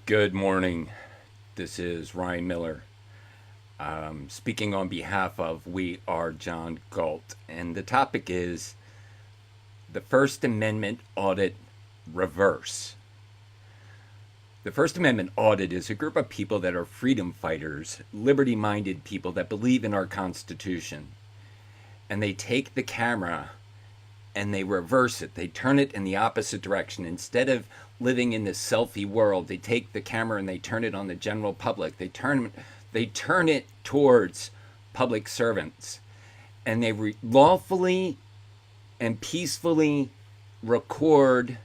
Good morning. This is Ryan Miller, speaking on behalf of We Are John Galt. And the topic is the First Amendment Audit Reverse. The First Amendment Audit is a group of people that are freedom fighters, liberty minded people that believe in our Constitution. And they take the camera and they reverse it. They turn it in the opposite direction. Instead of living in this selfie world, they take the camera and they turn it on the general public. They turn it towards public servants, and they lawfully and peacefully record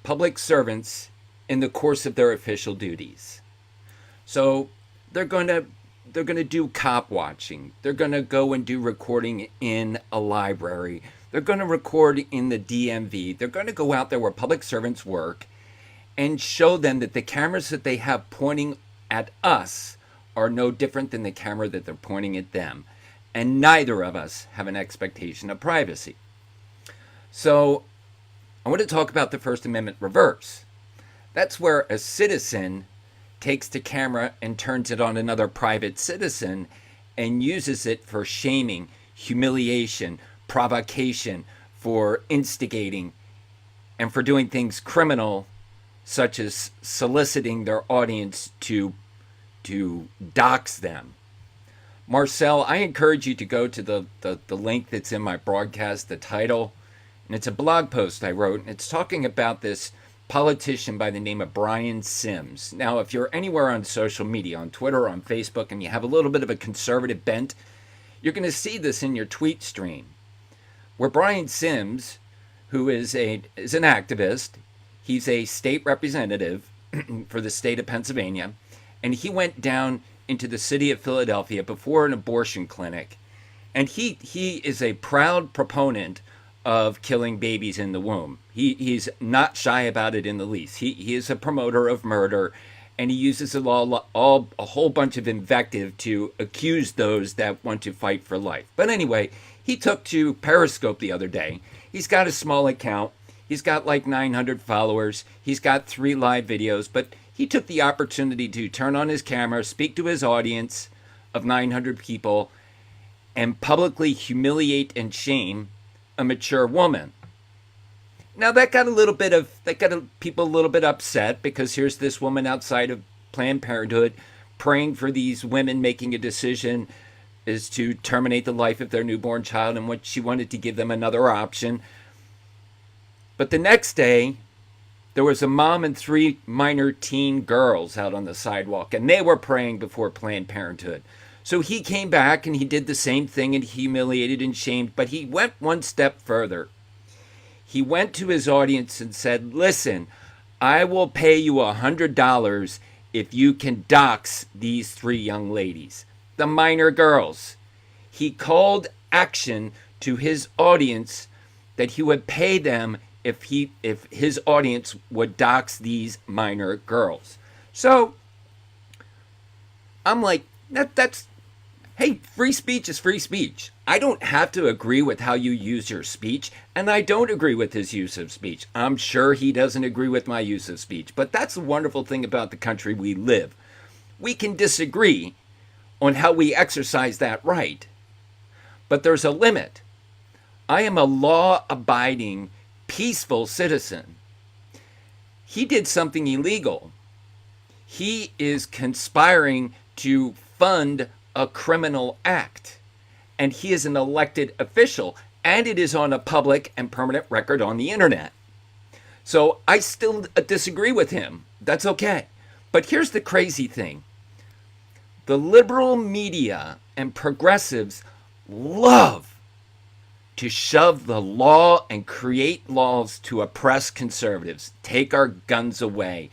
public servants in the course of their official duties. So they're going to do cop watching. They're going to go and do recording in a library. They're going to record in the DMV. They're going to go out there where public servants work and show them that the cameras that they have pointing at us are no different than the camera that they're pointing at them. And neither of us have an expectation of privacy. So I want to talk about the First Amendment reverse. That's where a citizen takes the camera and turns it on another private citizen and uses it for shaming, humiliation, provocation, for instigating, and for doing things criminal, such as soliciting their audience to dox them. Marcel, I encourage you to go to the link that's in my broadcast, the title, and it's a blog post I wrote, and it's talking about this politician by the name of Brian Sims. Now, if you're anywhere on social media, on Twitter or on Facebook, and you have a little bit of a conservative bent, you're going to see this in your tweet stream, where Brian Sims, who is an activist, he's a state representative for the state of Pennsylvania, and he went down into the city of Philadelphia before an abortion clinic, and he is a proud proponent of killing babies in the womb. He's not shy about it in the least. He is a promoter of murder, and he uses a whole bunch of invective to accuse those that want to fight for life. But anyway, he took to Periscope the other day. He's got a small account. He's got like 900 followers. He's got 3 live videos, but he took the opportunity to turn on his camera, speak to his audience of 900 people, and publicly humiliate and shame a mature woman. Now that got people a little bit upset, because here's this woman outside of Planned Parenthood praying for these women making a decision is to terminate the life of their newborn child, and what she wanted to give them another option. But the next day, there was a mom and 3 minor teen girls out on the sidewalk, and they were praying before Planned Parenthood. So he came back and he did the same thing and humiliated and shamed, but he went one step further. He went to his audience and said, listen, I will pay you $100 if you can dox these 3 young ladies, the minor girls. He called action to his audience that he would pay them if his audience would dox these minor girls. So I'm like, that's hey, free speech is free speech. I don't have to agree with how you use your speech, and I don't agree with his use of speech. I'm sure he doesn't agree with my use of speech, but that's the wonderful thing about the country we live. We can disagree on how we exercise that right, but there's a limit. I am a law-abiding, peaceful citizen. He did something illegal. He is conspiring to fund a criminal act, and he is an elected official, and it is on a public and permanent record on the internet. So I still disagree with him. That's okay. But here's the crazy thing. The liberal media and progressives love to shove the law and create laws to oppress conservatives, take our guns away,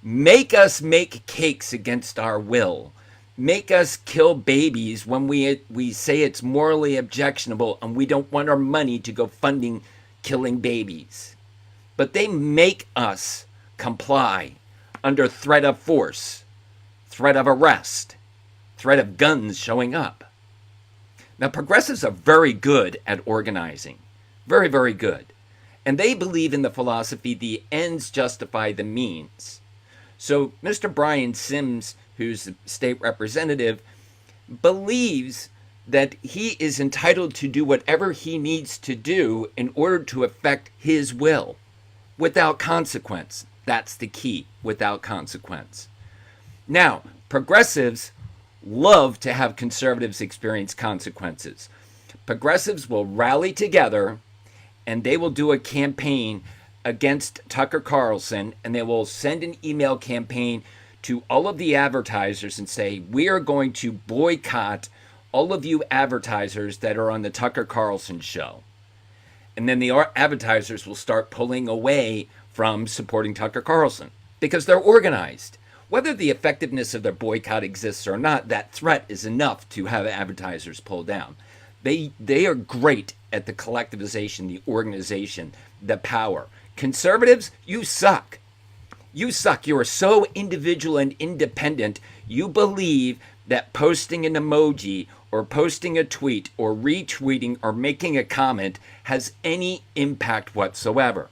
make us make cakes against our will, make us kill babies when we say it's morally objectionable and we don't want our money to go funding killing babies. But they make us comply under threat of force, threat of arrest, threat of guns showing up. Now, progressives are very good at organizing. Very, very good. And they believe in the philosophy, the ends justify the means. So Mr. Brian Sims, who's the state representative, believes that he is entitled to do whatever he needs to do in order to effect his will without consequence. That's the key, without consequence. Now, progressives love to have conservatives experience consequences. Progressives will rally together and they will do a campaign against Tucker Carlson, and they will send an email campaign to all of the advertisers and say, we are going to boycott all of you advertisers that are on the Tucker Carlson show. And then the advertisers will start pulling away from supporting Tucker Carlson because they're organized. Whether the effectiveness of their boycott exists or not, that threat is enough to have advertisers pull down. They are great at the collectivization, the organization, the power. Conservatives, you suck. You suck. You are so individual and independent. You believe that posting an emoji or posting a tweet or retweeting or making a comment has any impact whatsoever.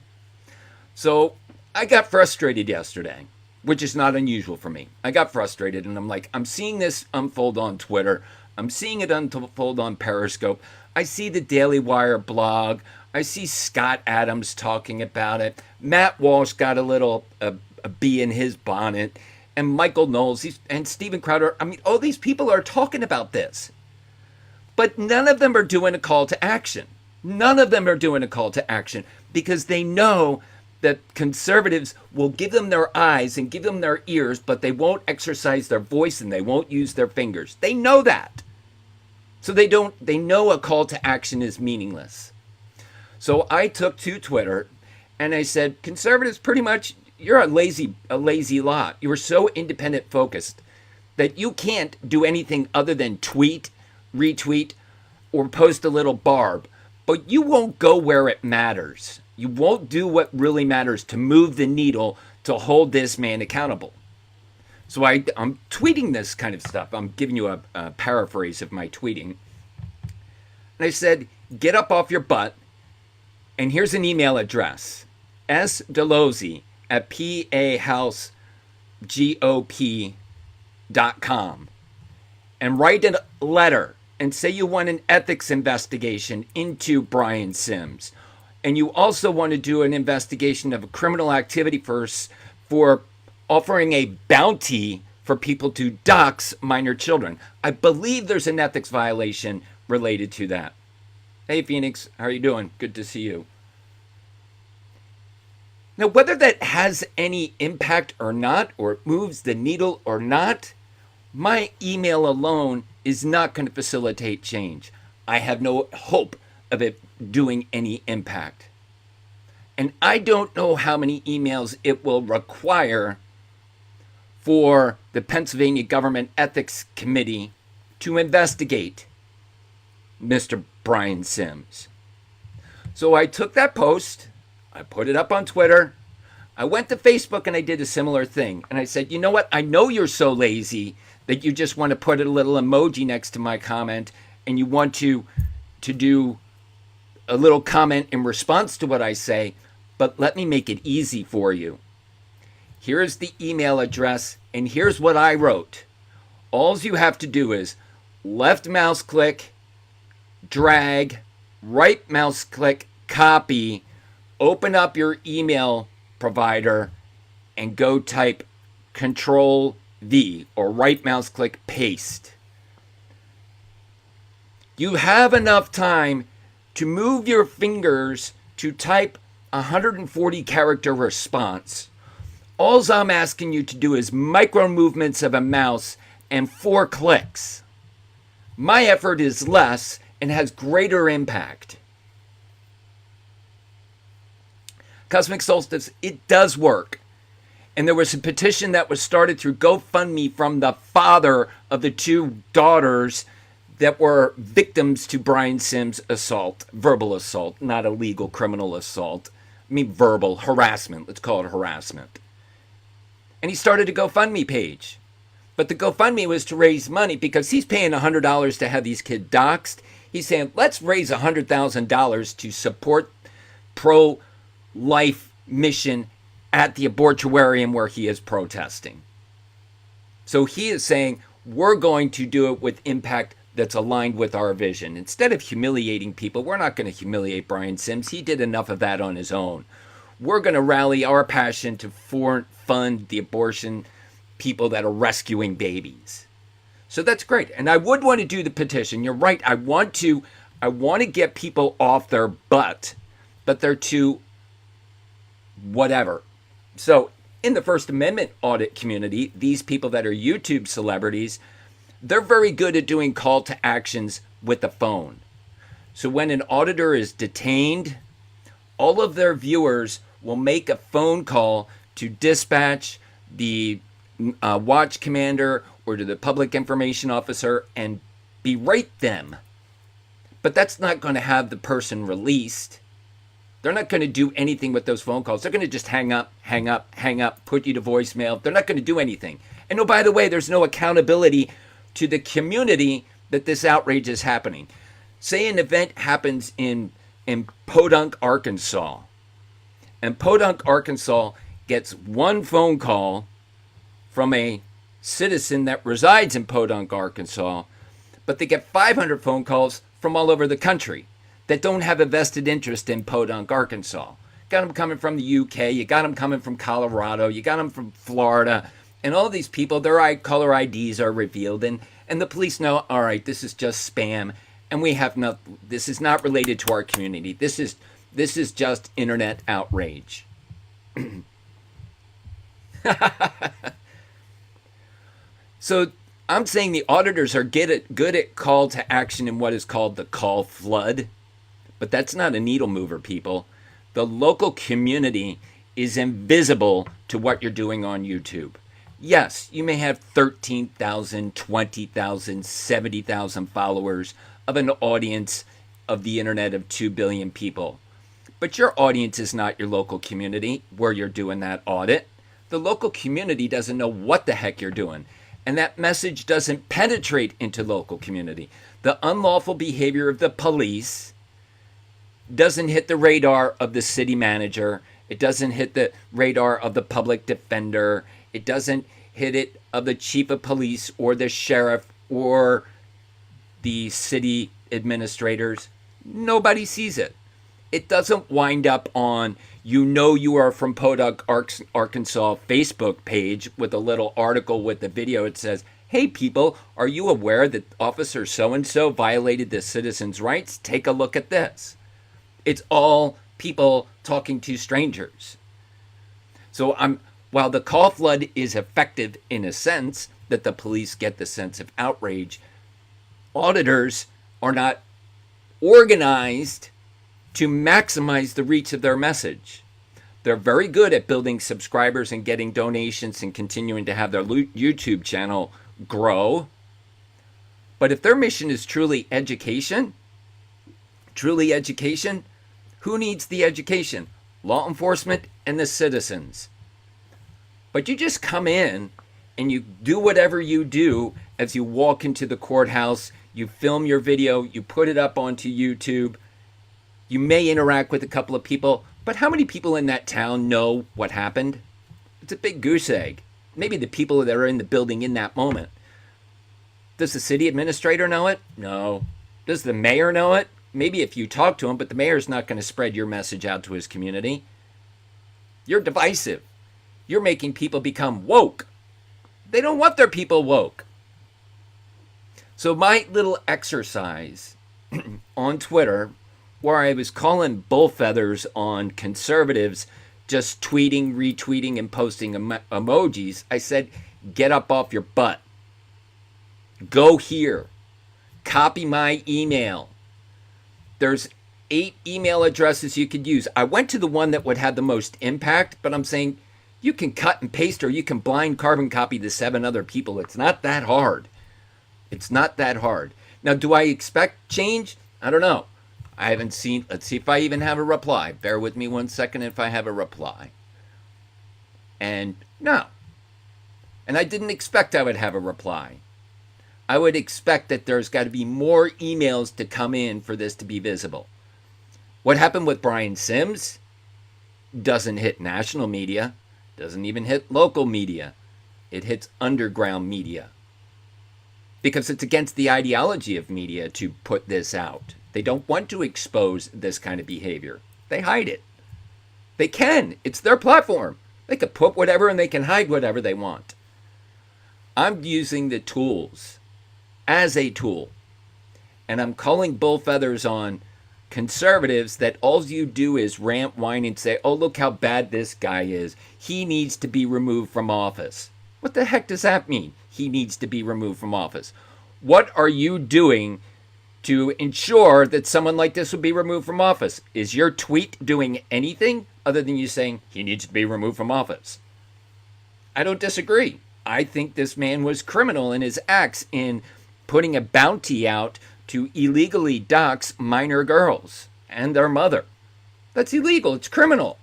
So I got frustrated yesterday, which is not unusual for me. I got frustrated and I'm like, I'm seeing this unfold on Twitter. I'm seeing it unfold on Periscope. I see the Daily Wire blog. I see Scott Adams talking about it. Matt Walsh got a little a bee in his bonnet. And Michael Knowles and Steven Crowder. I mean, all these people are talking about this. But none of them are doing a call to action. None of them are doing a call to action because they know that conservatives will give them their eyes and give them their ears, but they won't exercise their voice and they won't use their fingers. They know that. So they know a call to action is meaningless. So I took to Twitter and I said, conservatives, pretty much, you're a lazy lot. You are so independent focused that you can't do anything other than tweet, retweet, or post a little barb. But you won't go where it matters. You won't do what really matters to move the needle to hold this man accountable. So I'm tweeting this kind of stuff. I'm giving you a paraphrase of my tweeting. And I said, get up off your butt. And here's an email address. sdelozzi@pahousegop.com. And write a letter and say you want an ethics investigation into Brian Sims. And you also want to do an investigation of a criminal activity for offering a bounty for people to dox minor children. I believe there's an ethics violation related to that. Hey, Phoenix, how are you doing? Good to see you. Now, whether that has any impact or not, or it moves the needle or not, my email alone is not going to facilitate change. I have no hope of it doing any impact. And I don't know how many emails it will require for the Pennsylvania Government Ethics Committee to investigate Mr. Brian Sims. So I took that post, I put it up on Twitter, I went to Facebook and I did a similar thing. And I said, you know what? I know you're so lazy that you just want to put a little emoji next to my comment and you want to do a little comment in response to what I say, but let me make it easy for you. Here's the email address, and here's what I wrote. All you have to do is left mouse click, drag, right mouse click, copy, open up your email provider, and go type Control V, or right mouse click, paste. You have enough time to move your fingers to type a 140 character response. All I'm asking you to do is micro movements of a mouse and 4 clicks. My effort is less and has greater impact. Cosmic Solstice, it does work. And there was a petition that was started through GoFundMe from the father of the 2 daughters that were victims to Brian Sims' assault, verbal assault, not a legal criminal assault. I mean verbal harassment, let's call it harassment. And he started a GoFundMe page. But the GoFundMe was to raise money because he's paying $100 to have these kids doxxed. He's saying, let's raise $100,000 to support pro-life mission at the abortuarium where he is protesting. So he is saying, we're going to do it with impact that's aligned with our vision. Instead of humiliating people, we're not going to humiliate Brian Sims. He did enough of that on his own. We're going to rally our passion to fund the abortion people that are rescuing babies. So that's great. And I would want to do the petition. You're right. I want to get people off their butt, but they're too whatever. So in the First Amendment audit community, these people that are YouTube celebrities, they're very good at doing call to actions with the phone. So when an auditor is detained, all of their viewers will make a phone call to dispatch, the watch commander, or to the public information officer and berate them. But that's not going to have the person released. They're not going to do anything with those phone calls. They're going to just hang up, put you to voicemail. They're not going to do anything. And oh, by the way, there's no accountability to the community that this outrage is happening. Say an event happens in Podunk, Arkansas, and Podunk, Arkansas gets one phone call from a citizen that resides in Podunk, Arkansas, but they get 500 phone calls from all over the country that don't have a vested interest in Podunk, Arkansas. Got them coming from the UK, you got them coming from Colorado, you got them from Florida, and all these people, their caller IDs are revealed, and the police know, all right, this is just spam, and this is not related to our community. This is just internet outrage. So I'm saying the auditors are good at call to action in what is called the call flood. But that's not a needle mover, people. The local community is invisible to what you're doing on YouTube. Yes, you may have 13,000, 20,000, 70,000 followers of an audience of the internet of 2 billion people. But your audience is not your local community where you're doing that audit. The local community doesn't know what the heck you're doing. And that message doesn't penetrate into local community. The unlawful behavior of the police doesn't hit the radar of the city manager. It doesn't hit the radar of the public defender. It doesn't hit it of the chief of police or the sheriff or the city administrators. Nobody sees it. It doesn't wind up on, you are from Podunk, Arkansas Facebook page with a little article with the video. It says, hey people, are you aware that Officer so-and-so violated the citizens' rights? Take a look at this. It's all people talking to strangers. So while the call flood is effective in a sense that the police get the sense of outrage, auditors are not organized to maximize the reach of their message. They're very good at building subscribers and getting donations and continuing to have their YouTube channel grow. But if their mission is truly education, who needs the education? Law enforcement and the citizens. But you just come in and you do whatever you do as you walk into the courthouse, you film your video, you put it up onto YouTube, you may interact with a couple of people, but how many people in that town know what happened? It's a big goose egg. Maybe the people that are in the building in that moment. Does the city administrator know it? No. Does the mayor know it? Maybe if you talk to him, but the mayor's not going to spread your message out to his community. You're divisive. You're making people become woke. They don't want their people woke. So my little exercise on Twitter, where I was calling bull feathers on conservatives just tweeting, retweeting, and posting emojis, I said, get up off your butt. Go here. Copy my email. There's 8 email addresses you could use. I went to the one that would have the most impact, but I'm saying you can cut and paste or you can blind carbon copy the 7 other people. It's not that hard. It's not that hard. Now, do I expect change? I don't know. I haven't seen. Let's see if I even have a reply. Bear with me 1 second if I have a reply. And no. And I didn't expect I would have a reply. I would expect that there's got to be more emails to come in for this to be visible. What happened with Brian Sims doesn't hit national media. Doesn't even hit local media. It hits underground media. Because it's against the ideology of media to put this out. They don't want to expose this kind of behavior. They hide it. They can. It's their platform. They can put whatever and they can hide whatever they want. I'm using the tools as a tool. And I'm calling bull feathers on conservatives that all you do is rant, whine, and say, oh, look how bad this guy is. He needs to be removed from office. What the heck does that mean? He needs to be removed from office. What are you doing to ensure that someone like this will be removed from office? Is your tweet doing anything other than you saying he needs to be removed from office? I don't disagree. I think this man was criminal in his acts in putting a bounty out to illegally dox minor girls and their mother. That's illegal. It's criminal.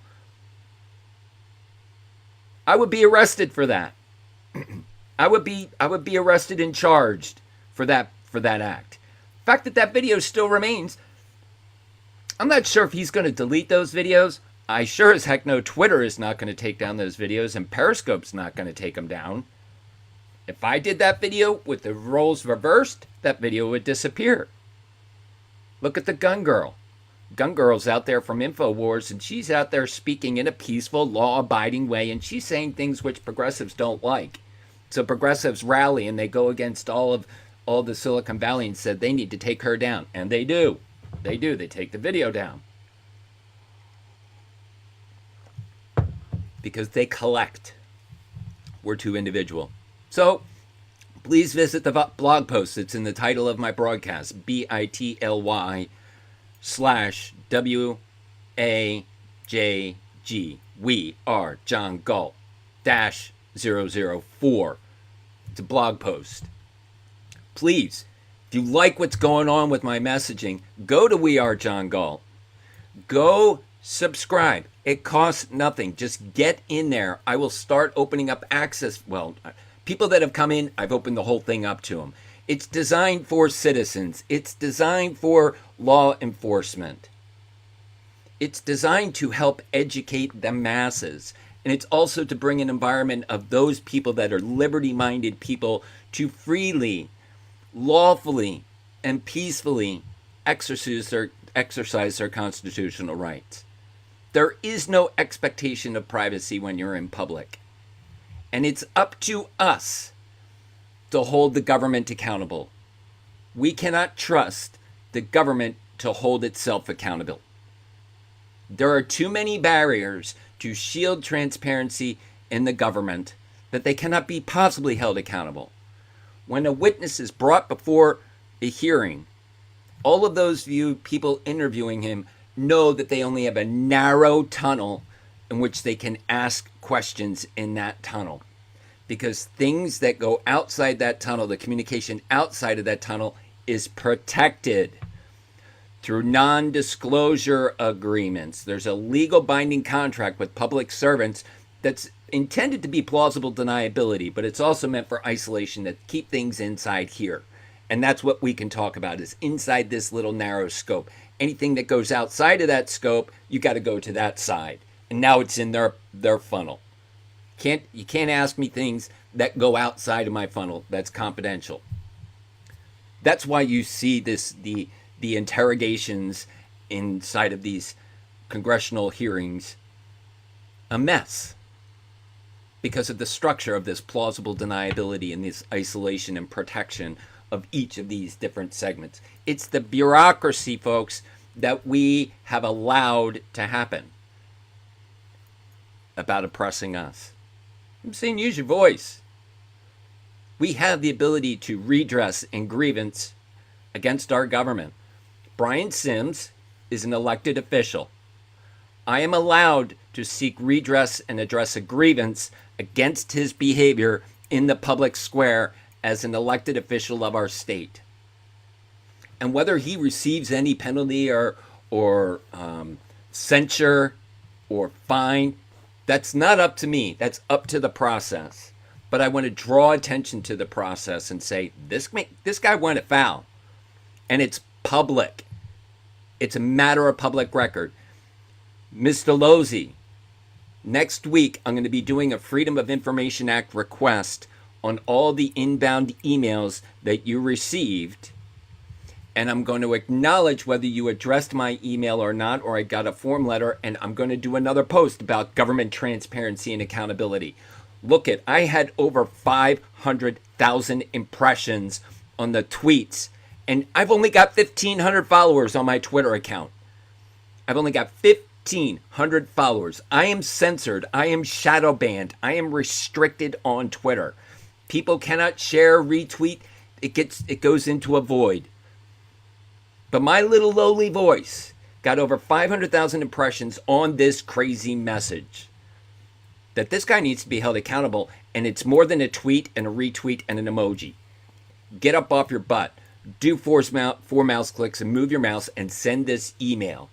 I would be arrested for that. I would be arrested and charged for that act. The fact that that video still remains, I'm not sure if he's going to delete those videos. I sure as heck know Twitter is not going to take down those videos, and Periscope's not going to take them down. If I did that video with the roles reversed, that video would disappear. Look at the gun girl. Gun girl's out there from InfoWars, and she's out there speaking in a peaceful, law-abiding way, and she's saying things which progressives don't like. So progressives rally, and they go against all the Silicon Valley and said they need to take her down. And they do. They do. They take the video down. Because they collect. We're too individual. So, please visit the blog post. It's in the title of my broadcast, bit.ly/WAJG. We are John Galt -004. It's a blog post. Please, if you like what's going on with my messaging, go to We Are John Galt. Go subscribe. It costs nothing. Just get in there. I will start opening up access. Well, people that have come in, I've opened the whole thing up to them. It's designed for citizens. It's designed for law enforcement. It's designed to help educate the masses. And it's also to bring an environment of those people that are liberty-minded people to freely, lawfully, and peacefully exercise their constitutional rights. There is no expectation of privacy when you're in public. And it's up to us to hold the government accountable. We cannot trust the government to hold itself accountable. There are too many barriers to shield transparency in the government that they cannot be possibly held accountable. When a witness is brought before a hearing, all of those people interviewing him know that they only have a narrow tunnel in which they can ask questions in that tunnel. Because things that go outside that tunnel, the communication outside of that tunnel, is protected through non-disclosure agreements. There's a legal binding contract with public servants that's intended to be plausible deniability, but it's also meant for isolation, to keep things inside here. And that's what we can talk about, is inside this little narrow scope. Anything that goes outside of that scope, you got to go to that side. And now it's in their funnel. You can't ask me things that go outside of my funnel. That's confidential. That's why you see the interrogations inside of these congressional hearings a mess, because of the structure of this plausible deniability and this isolation and protection of each of these different segments. It's the bureaucracy, folks, that we have allowed to happen about oppressing us. I'm saying use your voice. We have the ability to redress and grievance against our government. Brian Sims is an elected official. I am allowed to seek redress and address a grievance against his behavior in the public square as an elected official of our state. And whether he receives any penalty or censure or fine, that's not up to me. That's up to the process. But I want to draw attention to the process and say, this guy went afoul. And it's public. It's a matter of public record. Ms. Delosey, Next week, I'm going to be doing a Freedom of Information Act request on all the inbound emails that you received. And I'm going to acknowledge whether you addressed my email or not, or I got a form letter, and I'm going to do another post about government transparency and accountability. Look at, I had over 500,000 impressions on the tweets, and I've only got 1,500 followers on my Twitter account. I've only got 1,500 followers. I am censored. I am shadow banned. I am restricted on Twitter. People cannot share, retweet. It goes into a void. But my little lowly voice got over 500,000 impressions on this crazy message that this guy needs to be held accountable, and it's more than a tweet and a retweet and an emoji. Get up off your butt, do four mouse clicks and move your mouse and send this email.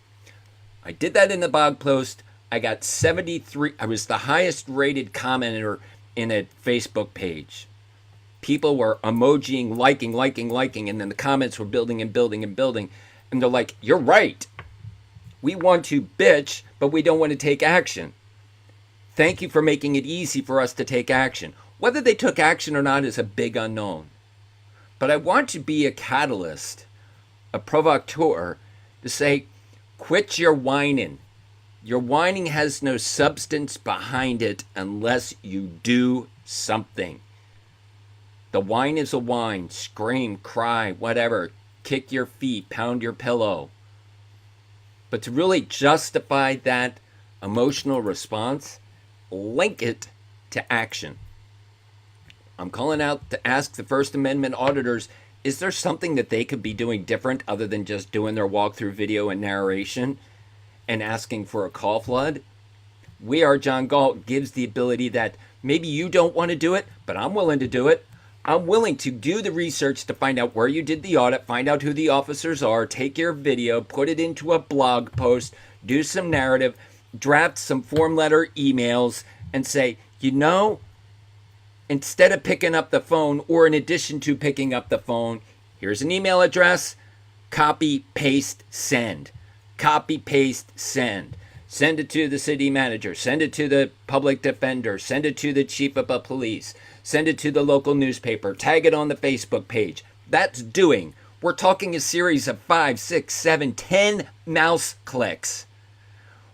I did that in the blog post. I got 73. I was the highest rated commenter in a Facebook page. People were emojiing, liking, and then the comments were building. And they're like, you're right. We want to bitch, but we don't want to take action. Thank you for making it easy for us to take action. Whether they took action or not is a big unknown. But I want to be a catalyst, a provocateur, to say, quit your whining. Your whining has no substance behind it unless you do something. The whine is a whine. Scream, cry, whatever. Kick your feet, pound your pillow. But to really justify that emotional response, link it to action. I'm calling out to ask the First Amendment auditors, is there something that they could be doing different other than just doing their walkthrough video and narration and asking for a call flood? We Are John Galt gives the ability that maybe you don't want to do it, but I'm willing to do it. I'm willing to do the research to find out where you did the audit, find out who the officers are, take your video, put it into a blog post, do some narrative, draft some form letter emails, and say, you know, instead of picking up the phone, or in addition to picking up the phone, here's an email address, copy, paste, send. Copy, paste, send. Send it to the city manager. Send it to the public defender. Send it to the chief of police. Send it to the local newspaper. Tag it on the Facebook page. That's doing. We're talking a series of 5, 6, 7, 10 mouse clicks,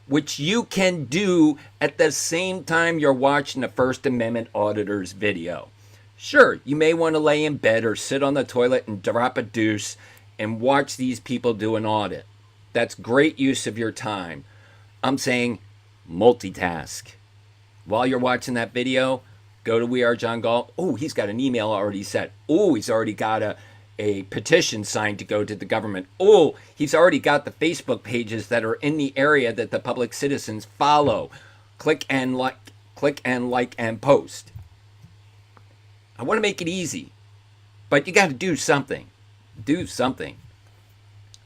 which you can do at the same time you're watching the First Amendment auditor's video. Sure, you may want to lay in bed or sit on the toilet and drop a deuce and watch these people do an audit. That's great use of your time. I'm saying multitask. While you're watching that video, go to We Are John Galt. Oh, he's got an email already set. Oh, he's already got a petition signed to go to the government. Oh, he's already got the Facebook pages that are in the area that the public citizens follow. Click and like and post. I want to make it easy, but you got to do something. Do something.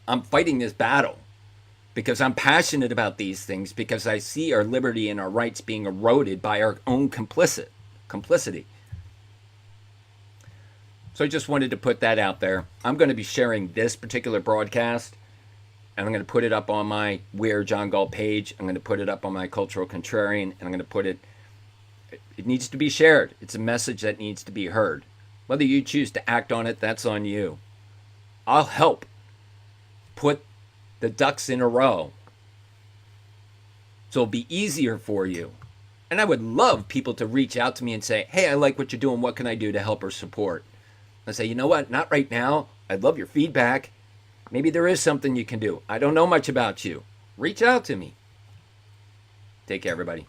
I'm fighting this battle because I'm passionate about these things, because I see our liberty and our rights being eroded by our own complicity. So I just wanted to put that out there. I'm going to be sharing this particular broadcast, and I'm going to put it up on my We Are John Galt page. I'm going to put it up on my Cultural Contrarian, and I'm going to put it needs to be shared. It's a message that needs to be heard. Whether you choose to act on it, that's on you. I'll help put the ducks in a row so it'll be easier for you. And I would love people to reach out to me and say, hey, I like what you're doing. What can I do to help or support? I say, you know what? Not right now. I'd love your feedback. Maybe there is something you can do. I don't know much about you. Reach out to me. Take care, everybody.